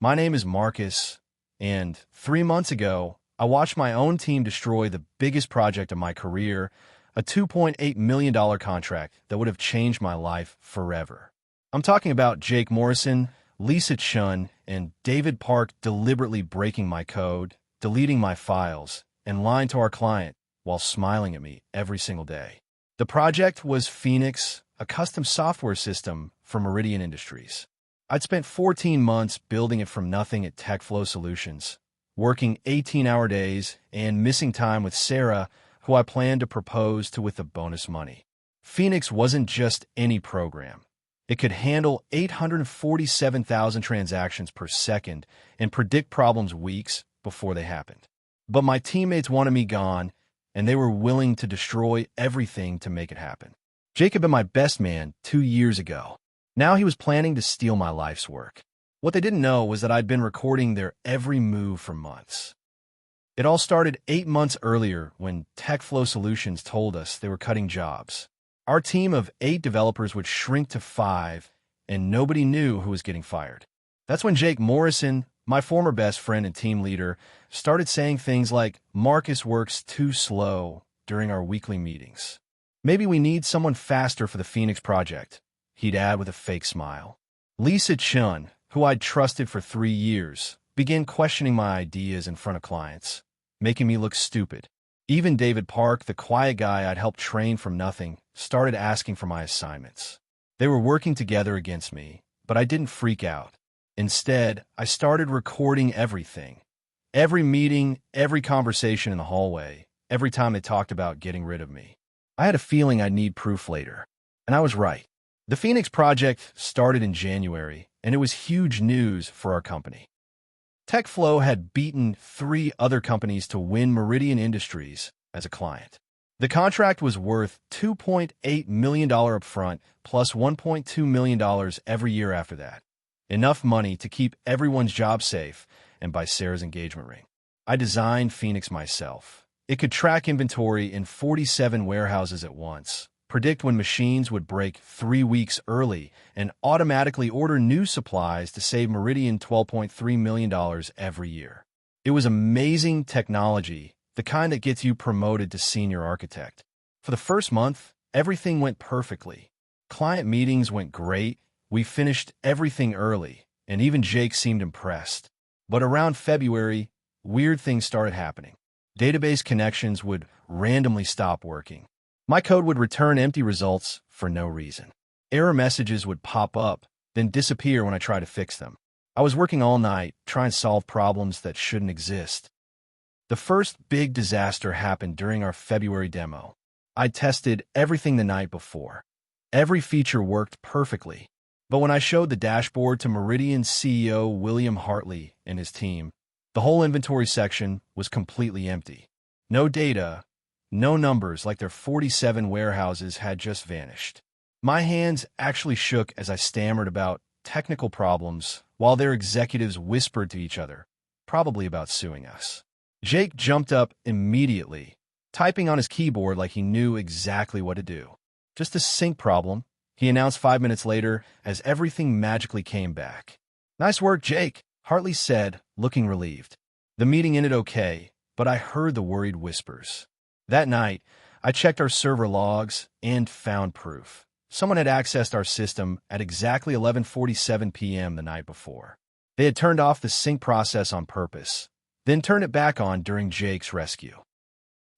My name is Marcus, and 3 months ago, I watched my own team destroy the biggest project of my career, a $2.8 million contract that would have changed my life forever. I'm talking about Jake Morrison, Lisa Chun, and David Park deliberately breaking my code, deleting my files, and lying to our client while smiling at me every single day. The project was Phoenix, a custom software system for Meridian Industries. I'd spent 14 months building it from nothing at TechFlow Solutions, working 18-hour days and missing time with Sarah, who I planned to propose to with the bonus money. Phoenix wasn't just any program. It could handle 847,000 transactions per second and predict problems weeks before they happened. But my teammates wanted me gone, and they were willing to destroy everything to make it happen. Jake had been my best man 2 years ago. Now he was planning to steal my life's work. What they didn't know was that I'd been recording their every move for months. It all started 8 months earlier when TechFlow Solutions told us they were cutting jobs. Our team of 8 developers would shrink to 5, and nobody knew who was getting fired. That's when Jake Morrison, my former best friend and team leader, started saying things like, "Marcus works too slow," during our weekly meetings. "Maybe we need someone faster for the Phoenix project," he'd add with a fake smile. Lisa Chun, who I'd trusted for 3 years, began questioning my ideas in front of clients, making me look stupid. Even David Park, the quiet guy I'd helped train from nothing, started asking for my assignments. They were working together against me, but I didn't freak out. Instead, I started recording everything. Every meeting, every conversation in the hallway, every time they talked about getting rid of me. I had a feeling I'd need proof later, and I was right. The Phoenix project started in January, and it was huge news for our company. TechFlow had beaten 3 other companies to win Meridian Industries as a client. The contract was worth $2.8 million upfront plus $1.2 million every year after that. Enough money to keep everyone's job safe and buy Sarah's engagement ring. I designed Phoenix myself. It could track inventory in 47 warehouses at once, predict when machines would break 3 weeks early, and automatically order new supplies to save Meridian $12.3 million every year. It was amazing technology, the kind that gets you promoted to senior architect. For the first month, everything went perfectly. Client meetings went great, we finished everything early, and even Jake seemed impressed. But around February, weird things started happening. Database connections would randomly stop working. My code would return empty results for no reason. Error messages would pop up, then disappear when I tried to fix them. I was working all night, trying to solve problems that shouldn't exist. The first big disaster happened during our February demo. I tested everything the night before. Every feature worked perfectly. But when I showed the dashboard to Meridian's CEO William Hartley and his team, the whole inventory section was completely empty. No data, no numbers, like their 47 warehouses had just vanished. My hands actually shook as I stammered about technical problems while their executives whispered to each other, probably about suing us. Jake jumped up immediately, typing on his keyboard like he knew exactly what to do. "Just a sync problem," he announced 5 minutes later as everything magically came back. "Nice work, Jake," Hartley said, looking relieved. The meeting ended okay, but I heard the worried whispers. That night, I checked our server logs and found proof. Someone had accessed our system at exactly 11:47 p.m. the night before. They had turned off the sync process on purpose, then turned it back on during Jake's rescue.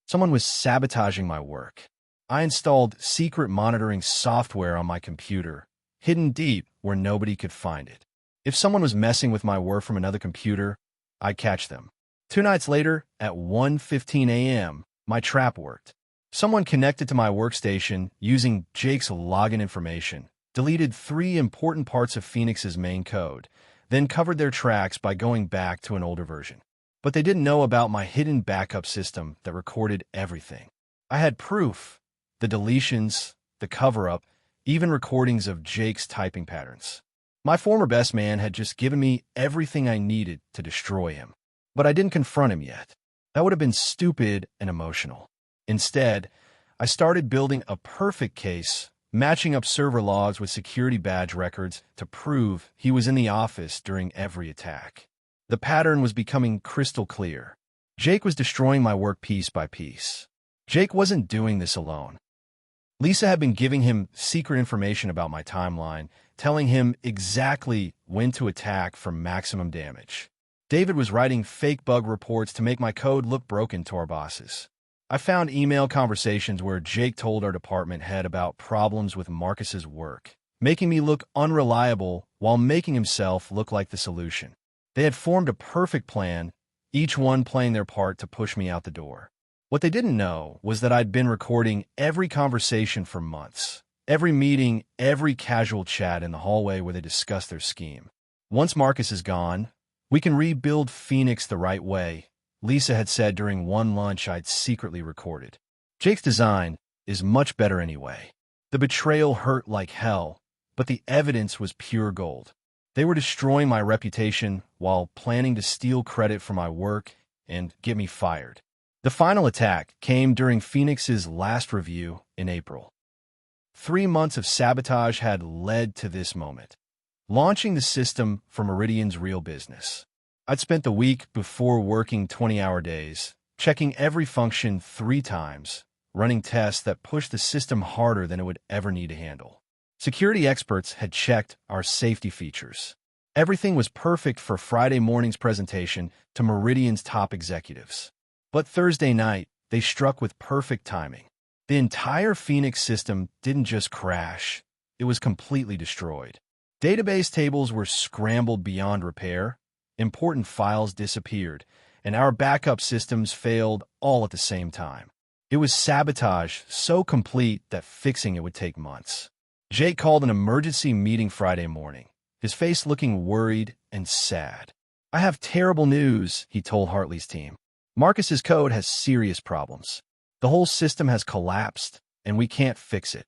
Someone was sabotaging my work. I installed secret monitoring software on my computer, hidden deep where nobody could find it. If someone was messing with my work from another computer, I'd catch them. 2 nights later, at 1:15 a.m., my trap worked. Someone connected to my workstation using Jake's login information, deleted 3 important parts of Phoenix's main code, then covered their tracks by going back to an older version. But they didn't know about my hidden backup system that recorded everything. I had proof, the deletions, the cover-up, even recordings of Jake's typing patterns. My former best man had just given me everything I needed to destroy him. But I didn't confront him yet. That would have been stupid and emotional. Instead, I started building a perfect case matching up server logs with security badge records to prove he was in the office during every attack. The pattern was becoming crystal clear. Jake was destroying my work piece by piece. Jake wasn't doing this alone. Lisa had been giving him secret information about my timeline, telling him exactly when to attack for maximum damage. David was writing fake bug reports to make my code look broken to our bosses. I found email conversations where Jake told our department head about problems with Marcus's work, making me look unreliable while making himself look like the solution. They had formed a perfect plan, each one playing their part to push me out the door. What they didn't know was that I'd been recording every conversation for months, every meeting, every casual chat in the hallway where they discussed their scheme. Once Marcus is gone, we can rebuild Phoenix the right way, Lisa had said during one lunch I'd secretly recorded. Jake's design is much better anyway. The betrayal hurt like hell, but the evidence was pure gold. They were destroying my reputation while planning to steal credit for my work and get me fired. The final attack came during Phoenix's last review in April. 3 months of sabotage had led to this moment, launching the system for Meridian's real business. I'd spent the week before working 20-hour days, checking every function 3 times, running tests that pushed the system harder than it would ever need to handle. Security experts had checked our safety features. Everything was perfect for Friday morning's presentation to Meridian's top executives. But Thursday night, they struck with perfect timing. The entire Phoenix system didn't just crash, it was completely destroyed. Database tables were scrambled beyond repair, important files disappeared, and our backup systems failed all at the same time. It was sabotage so complete that fixing it would take months. Jake called an emergency meeting Friday morning, his face looking worried and sad. "I have terrible news," he told Hartley's team. "Marcus's code has serious problems. The whole system has collapsed, and we can't fix it."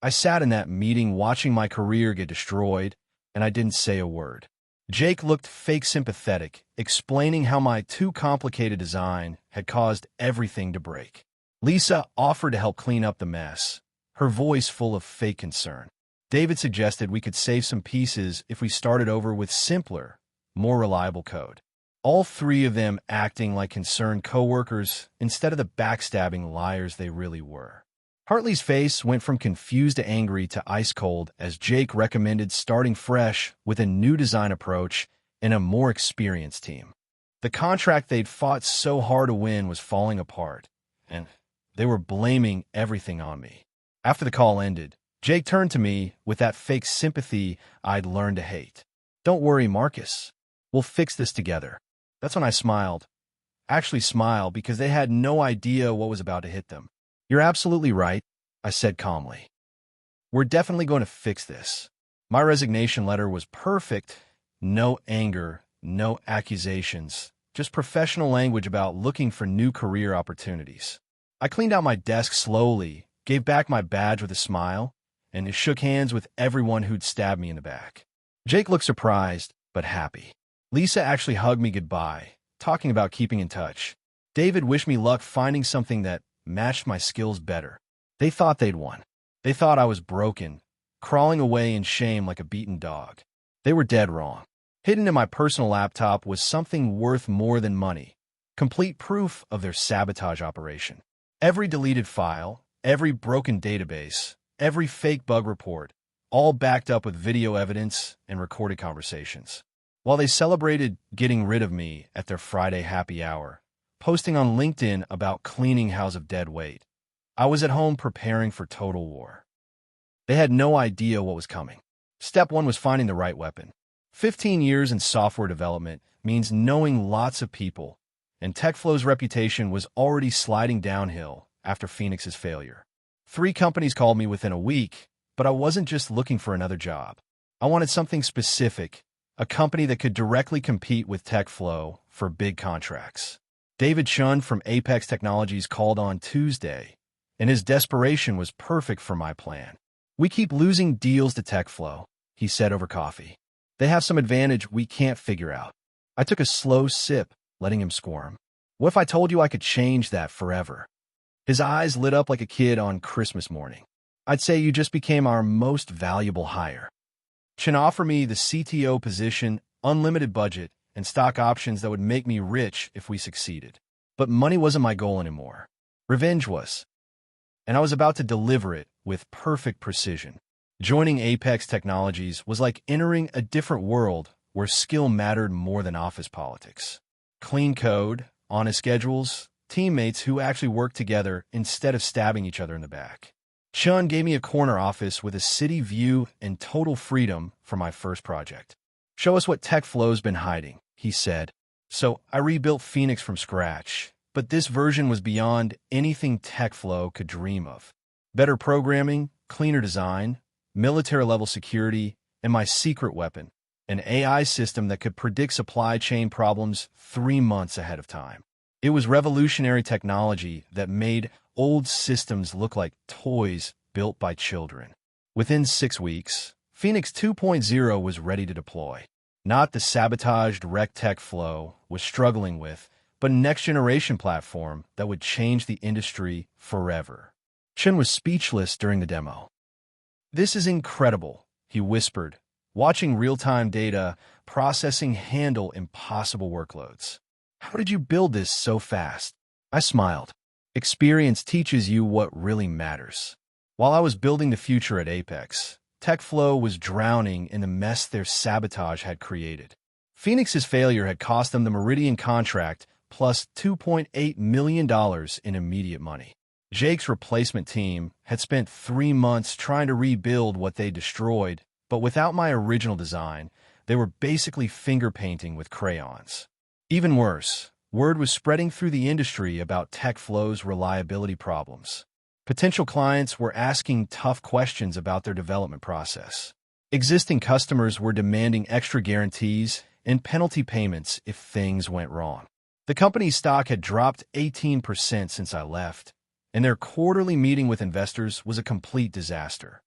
I sat in that meeting watching my career get destroyed, and I didn't say a word. Jake looked fake sympathetic, explaining how my too complicated design had caused everything to break. Lisa offered to help clean up the mess, her voice full of fake concern. David suggested we could save some pieces if we started over with simpler, more reliable code. All 3 of them acting like concerned coworkers instead of the backstabbing liars they really were. Hartley's face went from confused to angry to ice cold as Jake recommended starting fresh with a new design approach and a more experienced team. The contract they'd fought so hard to win was falling apart, and they were blaming everything on me. After the call ended, Jake turned to me with that fake sympathy I'd learned to hate. "Don't worry, Marcus. We'll fix this together." That's when I smiled. Actually smiled because they had no idea what was about to hit them. "You're absolutely right," I said calmly. "We're definitely going to fix this." My resignation letter was perfect. No anger, no accusations, just professional language about looking for new career opportunities. I cleaned out my desk slowly, gave back my badge with a smile, and shook hands with everyone who'd stabbed me in the back. Jake looked surprised, but happy. Lisa actually hugged me goodbye, talking about keeping in touch. David wished me luck finding something that matched my skills better. They thought they'd won. They thought I was broken, crawling away in shame like a beaten dog. They were dead wrong. Hidden in my personal laptop was something worth more than money, complete proof of their sabotage operation. Every deleted file, every broken database, every fake bug report, all backed up with video evidence and recorded conversations. While they celebrated getting rid of me at their Friday happy hour, posting on LinkedIn about cleaning house of dead weight, I was at home preparing for total war. They had no idea what was coming. Step 1 was finding the right weapon. 15 years in software development means knowing lots of people, and TechFlow's reputation was already sliding downhill after Phoenix's failure. 3 companies called me within a week, but I wasn't just looking for another job. I wanted something specific, a company that could directly compete with TechFlow for big contracts. David Chun from Apex Technologies called on Tuesday, and his desperation was perfect for my plan. "We keep losing deals to TechFlow," he said over coffee. "They have some advantage we can't figure out." I took a slow sip, letting him squirm. "What if I told you I could change that forever?" His eyes lit up like a kid on Christmas morning. I'd say you just became our most valuable hire. Chen offered me the CTO position, unlimited budget, and stock options that would make me rich if we succeeded. But money wasn't my goal anymore. Revenge was. And I was about to deliver it with perfect precision. Joining Apex Technologies was like entering a different world where skill mattered more than office politics. Clean code, honest schedules, teammates who actually worked together instead of stabbing each other in the back. Chun gave me a corner office with a city view and total freedom for my first project. Show us what TechFlow's been hiding, he said. So I rebuilt Phoenix from scratch, but this version was beyond anything TechFlow could dream of. Better programming, cleaner design, military-level security, and my secret weapon, an AI system that could predict supply chain problems 3 months ahead of time. It was revolutionary technology that made old systems look like toys built by children. Within 6 weeks, Phoenix 2.0 was ready to deploy. Not the sabotaged rec TechFlow was struggling with, but a next-generation platform that would change the industry forever. Chen was speechless during the demo. "This is incredible," he whispered, watching real-time data processing handle impossible workloads. "How did you build this so fast?" I smiled. Experience teaches you what really matters. While I was building the future at Apex, TechFlow was drowning in the mess their sabotage had created. Phoenix's failure had cost them the Meridian contract plus $2.8 million in immediate money. Jake's replacement team had spent 3 months trying to rebuild what they destroyed, but without my original design, they were basically finger painting with crayons. Even worse, word was spreading through the industry about TechFlow's reliability problems. Potential clients were asking tough questions about their development process. Existing customers were demanding extra guarantees and penalty payments if things went wrong. The company's stock had dropped 18% since I left, and their quarterly meeting with investors was a complete disaster.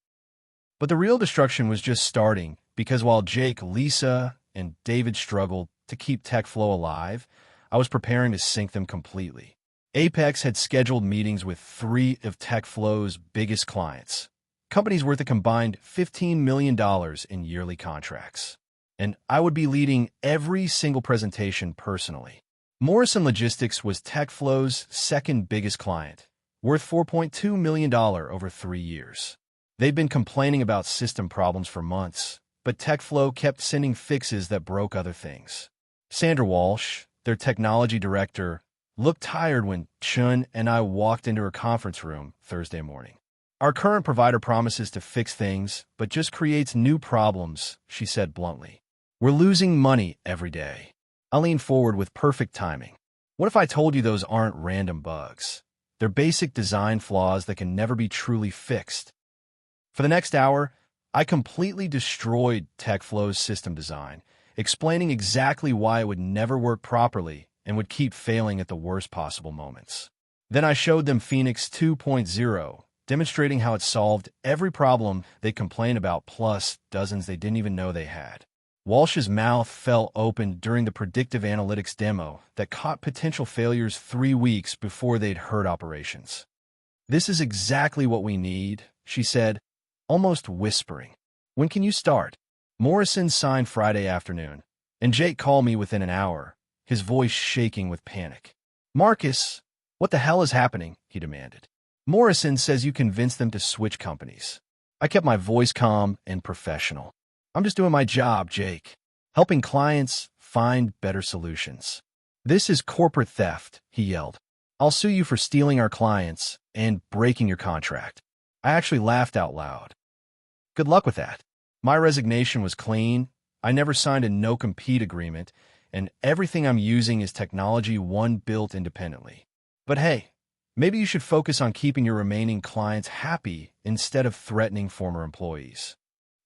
But the real destruction was just starting, because while Jake, Lisa, and David struggled to keep TechFlow alive, I was preparing to sink them completely. Apex had scheduled meetings with 3 of TechFlow's biggest clients, companies worth a combined $15 million in yearly contracts. And I would be leading every single presentation personally. Morrison Logistics was TechFlow's second biggest client, worth $4.2 million over 3 years. They'd been complaining about system problems for months, but TechFlow kept sending fixes that broke other things. Sandra Walsh, their technology director, looked tired when Chun and I walked into her conference room Thursday morning. "Our current provider promises to fix things, but just creates new problems," she said bluntly. "We're losing money every day." I leaned forward with perfect timing. "What if I told you those aren't random bugs? They're basic design flaws that can never be truly fixed." For the next hour, I completely destroyed TechFlow's system design, explaining exactly why it would never work properly and would keep failing at the worst possible moments. Then I showed them Phoenix 2.0, demonstrating how it solved every problem they complained about plus dozens they didn't even know they had. Walsh's mouth fell open during the predictive analytics demo that caught potential failures 3 weeks before they'd heard operations. "This is exactly what we need," she said, almost whispering. "When can you start?" Morrison signed Friday afternoon, and Jake called me within an hour, his voice shaking with panic. "Marcus, what the hell is happening?" he demanded. "Morrison says you convinced them to switch companies." I kept my voice calm and professional. "I'm just doing my job, Jake, helping clients find better solutions." "This is corporate theft," he yelled. "I'll sue you for stealing our clients and breaking your contract." I actually laughed out loud. Good luck with that. My resignation was clean. I never signed a no-compete agreement, and everything I'm using is technology one built independently. But hey, maybe you should focus on keeping your remaining clients happy instead of threatening former employees.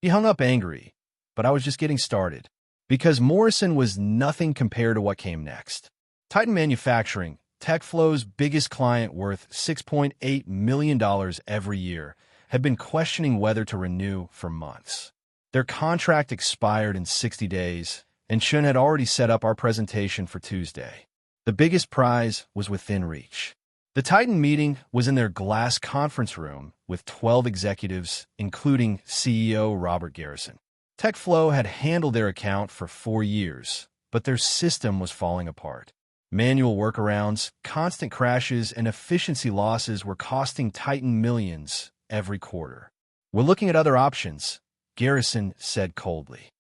He hung up angry, but I was just getting started, because Morrison was nothing compared to what came next. Titan Manufacturing, TechFlow's biggest client worth $6.8 million every year, had been questioning whether to renew for months. Their contract expired in 60 days, and Chun had already set up our presentation for Tuesday. The biggest prize was within reach. The Titan meeting was in their glass conference room with 12 executives, including CEO Robert Garrison. TechFlow had handled their account for 4 years, but their system was falling apart. Manual workarounds, constant crashes, and efficiency losses were costing Titan millions every quarter. "We're looking at other options," Garrison said coldly.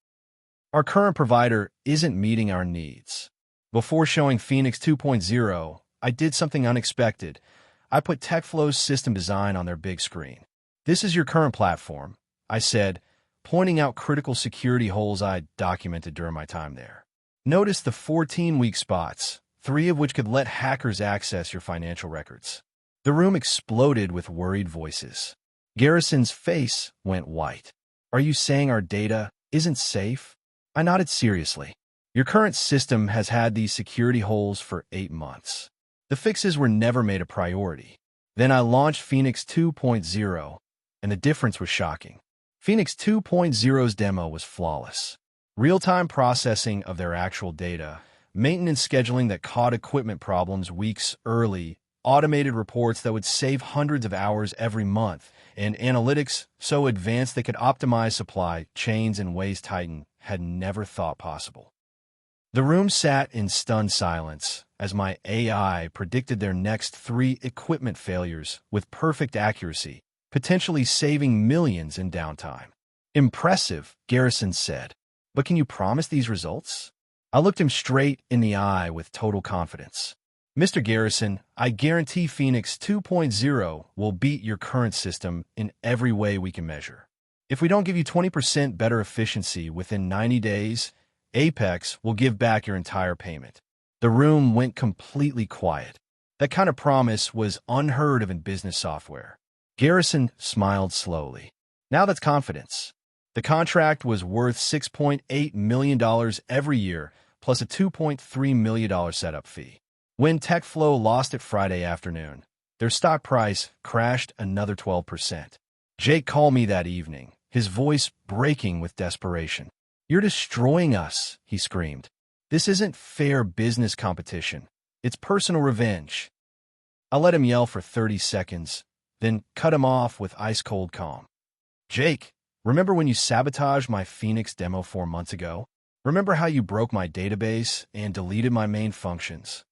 "Our current provider isn't meeting our needs." Before showing Phoenix 2.0, I did something unexpected. I put TechFlow's system design on their big screen. "This is your current platform," I said, pointing out critical security holes I documented during my time there. "Notice the 14 weak spots, 3 of which could let hackers access your financial records." The room exploded with worried voices. Garrison's face went white. "Are you saying our data isn't safe?" I nodded seriously. "Your current system has had these security holes for 8 months. The fixes were never made a priority." Then I launched Phoenix 2.0, and the difference was shocking. Phoenix 2.0's demo was flawless. Real-time processing of their actual data, maintenance scheduling that caught equipment problems weeks early, automated reports that would save hundreds of hours every month, and analytics so advanced they could optimize supply chains in ways Titan had never thought possible. The room sat in stunned silence as my AI predicted their next 3 equipment failures with perfect accuracy, potentially saving millions in downtime. "Impressive," Garrison said. "But can you promise these results?" I looked him straight in the eye with total confidence. "Mr. Garrison, I guarantee Phoenix 2.0 will beat your current system in every way we can measure. If we don't give you 20% better efficiency within 90 days, Apex will give back your entire payment." The room went completely quiet. That kind of promise was unheard of in business software. Garrison smiled slowly. "Now that's confidence." The contract was worth $6.8 million every year, plus a $2.3 million setup fee. When TechFlow lost it Friday afternoon, their stock price crashed another 12%. Jake called me that evening, his voice breaking with desperation. "You're destroying us," he screamed. "This isn't fair business competition. It's personal revenge." I let him yell for 30 seconds, then cut him off with ice-cold calm. "Jake, remember when you sabotaged my Phoenix demo 4 months ago? Remember how you broke my database and deleted my main functions?"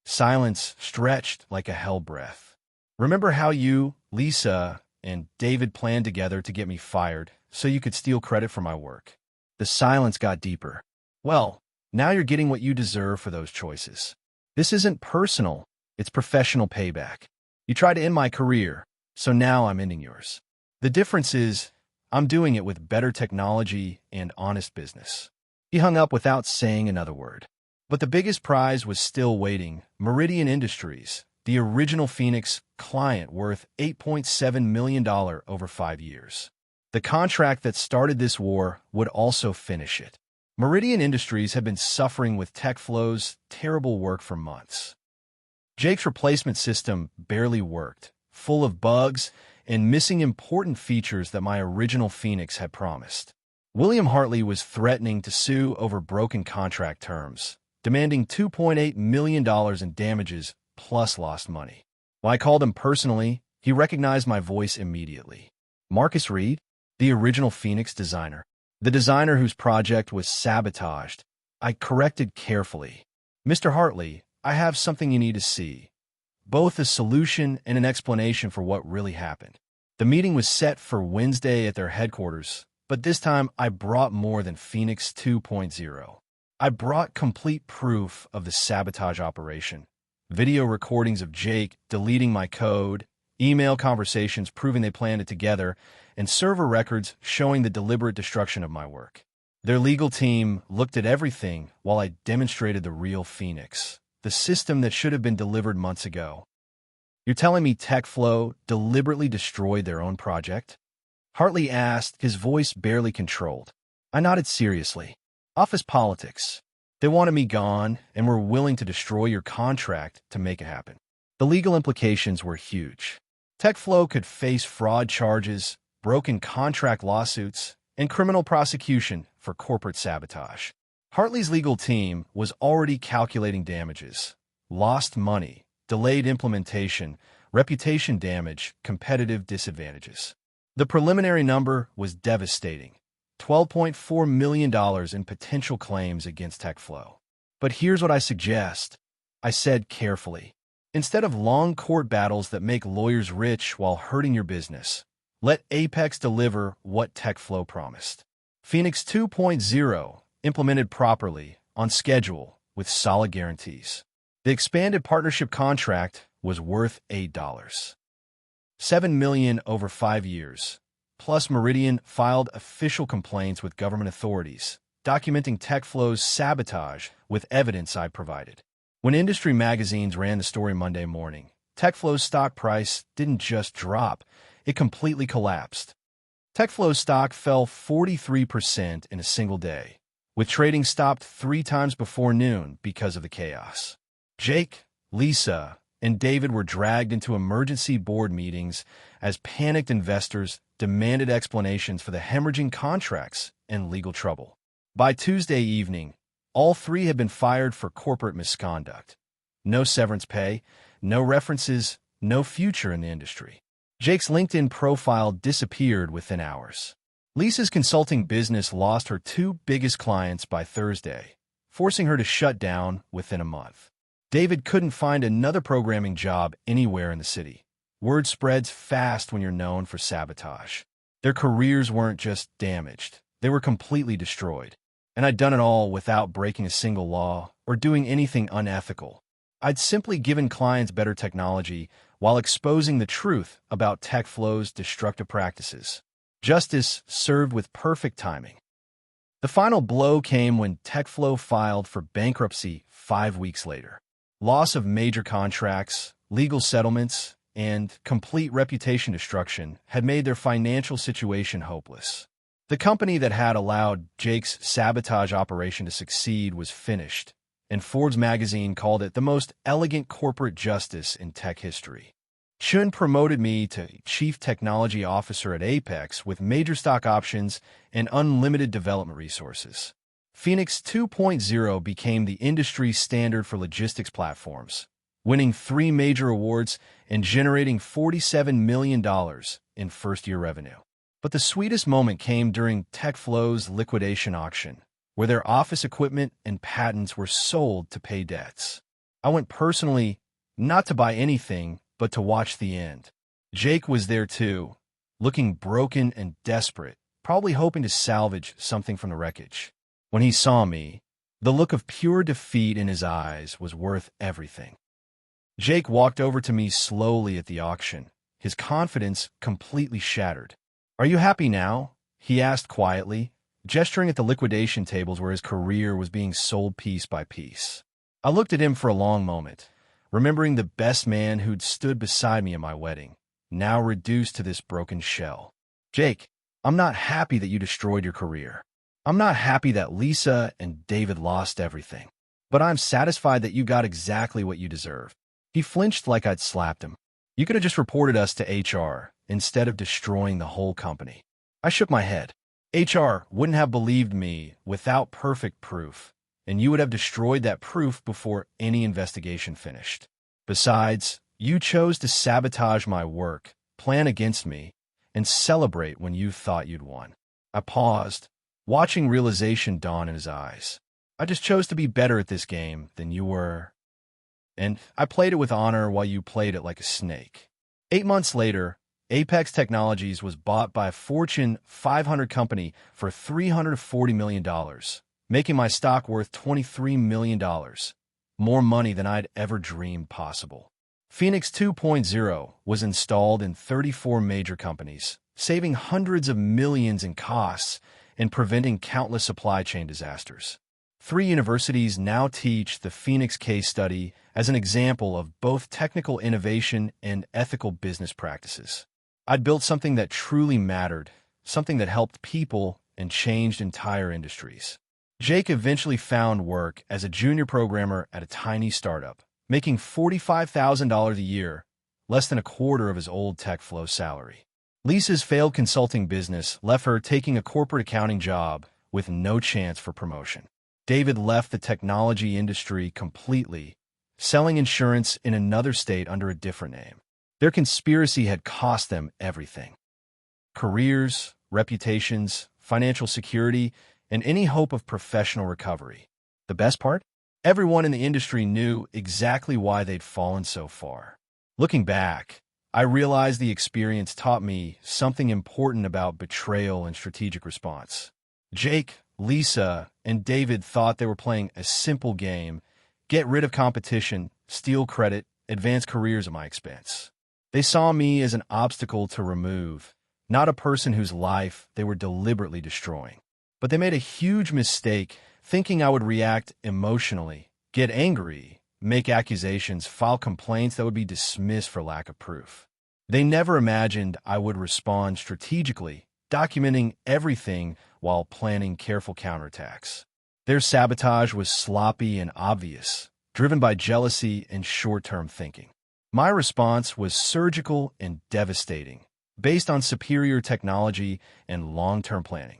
Silence stretched like a hell breath. "Remember how you, Lisa, and David planned together to get me fired so you could steal credit for my work?" The silence got deeper. "Well, now you're getting what you deserve for those choices. This isn't personal, it's professional payback. You tried to end my career, so now I'm ending yours. The difference is, I'm doing it with better technology and honest business." He hung up without saying another word. But the biggest prize was still waiting. Meridian Industries, the original Phoenix client worth $8.7 million over 5 years. The contract that started this war would also finish it. Meridian Industries had been suffering with TechFlow's terrible work for months. Jake's replacement system barely worked, full of bugs and missing important features that my original Phoenix had promised. William Hartley was threatening to sue over broken contract terms, demanding $2.8 million in damages plus lost money. When I called him personally, he recognized my voice immediately. Marcus Reed, the original Phoenix designer. The designer whose project was sabotaged. I corrected carefully. "Mr. Hartley, I have something you need to see. Both a solution and an explanation for what really happened." The meeting was set for Wednesday at their headquarters, but this time I brought more than Phoenix 2.0. I brought complete proof of the sabotage operation. Video recordings of Jake deleting my code, email conversations proving they planned it together, and server records showing the deliberate destruction of my work. Their legal team looked at everything while I demonstrated the real Phoenix, the system that should have been delivered months ago. "You're telling me TechFlow deliberately destroyed their own project?" Hartley asked, his voice barely controlled. I nodded seriously. "Office politics. They wanted me gone and were willing to destroy your contract to make it happen." The legal implications were huge. TechFlow could face fraud charges, broken contract lawsuits, and criminal prosecution for corporate sabotage. Hartley's legal team was already calculating damages, lost money, delayed implementation, reputation damage, competitive disadvantages. The preliminary number was devastating: $12.4 million in potential claims against TechFlow. But here's what I suggest, I said carefully. Instead of long court battles that make lawyers rich while hurting your business, let Apex deliver what TechFlow promised. Phoenix 2.0, implemented properly, on schedule, with solid guarantees. The expanded partnership contract was worth $7 million over 5 years. Plus, Meridian filed official complaints with government authorities, documenting TechFlow's sabotage with evidence I provided. When industry magazines ran the story Monday morning, TechFlow's stock price didn't just drop, it completely collapsed. TechFlow's stock fell 43% in a single day, with trading stopped 3 times before noon because of the chaos. Jake, Lisa, and David were dragged into emergency board meetings as panicked investors demanded explanations for the hemorrhaging contracts and legal trouble. By Tuesday evening, all 3 had been fired for corporate misconduct. No severance pay, no references, no future in the industry. Jake's LinkedIn profile disappeared within hours. Lisa's consulting business lost her 2 biggest clients by Thursday, forcing her to shut down within a month. David couldn't find another programming job anywhere in the city. Word spreads fast when you're known for sabotage. Their careers weren't just damaged, they were completely destroyed. And I'd done it all without breaking a single law or doing anything unethical. I'd simply given clients better technology while exposing the truth about TechFlow's destructive practices. Justice served with perfect timing. The final blow came when TechFlow filed for bankruptcy 5 weeks later. Loss of major contracts, legal settlements, and complete reputation destruction had made their financial situation hopeless. The company that had allowed Jake's sabotage operation to succeed was finished, and Forbes magazine called it the most elegant corporate justice in tech history. Chun promoted me to Chief Technology Officer at Apex with major stock options and unlimited development resources. Phoenix 2.0 became the industry standard for logistics platforms, winning 3 major awards and generating $47 million in first-year revenue. But the sweetest moment came during TechFlow's liquidation auction, where their office equipment and patents were sold to pay debts. I went personally, not to buy anything, but to watch the end. Jake was there too, looking broken and desperate, probably hoping to salvage something from the wreckage. When he saw me, the look of pure defeat in his eyes was worth everything. Jake walked over to me slowly at the auction, his confidence completely shattered. "Are you happy now?" he asked quietly, gesturing at the liquidation tables where his career was being sold piece by piece. I looked at him for a long moment, remembering the best man who'd stood beside me at my wedding, now reduced to this broken shell. "Jake, I'm not happy that you destroyed your career. I'm not happy that Lisa and David lost everything. But I'm satisfied that you got exactly what you deserve." He flinched like I'd slapped him. "You could have just reported us to HR instead of destroying the whole company." I shook my head. "HR wouldn't have believed me without perfect proof, and you would have destroyed that proof before any investigation finished. Besides, you chose to sabotage my work, plan against me, and celebrate when you thought you'd won." I paused, watching realization dawn in his eyes. "I just chose to be better at this game than you were. And I played it with honor while you played it like a snake." 8 months later, Apex Technologies was bought by a Fortune 500 company for $340 million, making my stock worth $23 million, more money than I'd ever dreamed possible. Phoenix 2.0 was installed in 34 major companies, saving hundreds of millions in costs and preventing countless supply chain disasters. 3 universities now teach the Phoenix case study as an example of both technical innovation and ethical business practices. I'd built something that truly mattered, something that helped people and changed entire industries. Jake eventually found work as a junior programmer at a tiny startup, making $45,000 a year, less than a quarter of his old TechFlow salary. Lisa's failed consulting business left her taking a corporate accounting job with no chance for promotion. David left the technology industry completely, selling insurance in another state under a different name. Their conspiracy had cost them everything: careers, reputations, financial security, and any hope of professional recovery. The best part? Everyone in the industry knew exactly why they'd fallen so far. Looking back, I realized the experience taught me something important about betrayal and strategic response. Jake, Lisa, and David thought they were playing a simple game: get rid of competition, steal credit, advance careers at my expense. They saw me as an obstacle to remove, not a person whose life they were deliberately destroying. But they made a huge mistake thinking I would react emotionally, get angry, make accusations, file complaints that would be dismissed for lack of proof. They never imagined I would respond strategically, documenting everything while planning careful counterattacks. Their sabotage was sloppy and obvious, driven by jealousy and short-term thinking. My response was surgical and devastating, based on superior technology and long-term planning.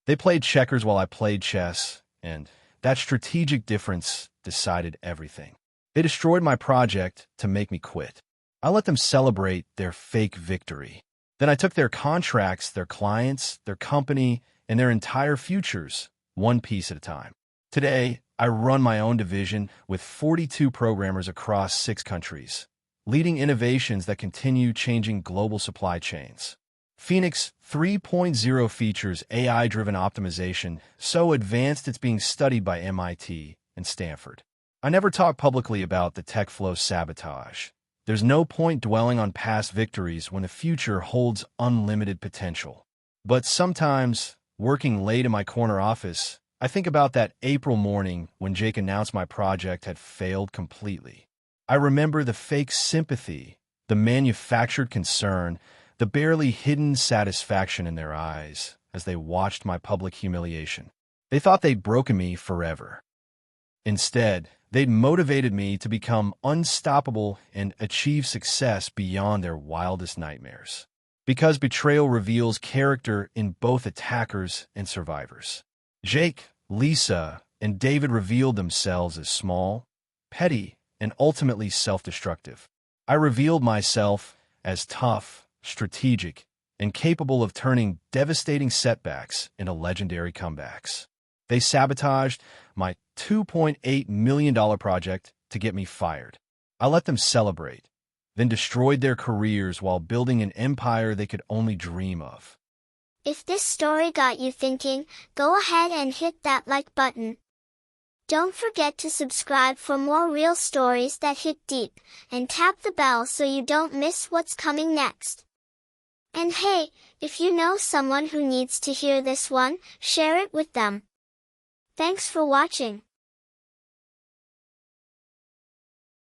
They played checkers while I played chess, and that strategic difference decided everything. They destroyed my project to make me quit. I let them celebrate their fake victory. Then I took their contracts, their clients, their company, and their entire futures, one piece at a time. Today, I run my own division with 42 programmers across 6 countries, leading innovations that continue changing global supply chains. Phoenix 3.0 features AI-driven optimization so advanced it's being studied by MIT and Stanford. I never talk publicly about the tech flow sabotage. There's no point dwelling on past victories when the future holds unlimited potential. But sometimes, working late in my corner office, I think about that April morning when Jake announced my project had failed completely. I remember the fake sympathy, the manufactured concern, the barely hidden satisfaction in their eyes as they watched my public humiliation. They thought they'd broken me forever. Instead, they'd motivated me to become unstoppable and achieve success beyond their wildest nightmares. Because betrayal reveals character in both attackers and survivors. Jake, Lisa, and David revealed themselves as small, petty, and ultimately self-destructive. I revealed myself as tough, strategic, and capable of turning devastating setbacks into legendary comebacks. They sabotaged my $2.8 million project to get me fired. I let them celebrate, then destroyed their careers while building an empire they could only dream of. If this story got you thinking, go ahead and hit that like button. Don't forget to subscribe for more real stories that hit deep, and tap the bell so you don't miss what's coming next. And hey, if you know someone who needs to hear this one, share it with them. Thanks for watching.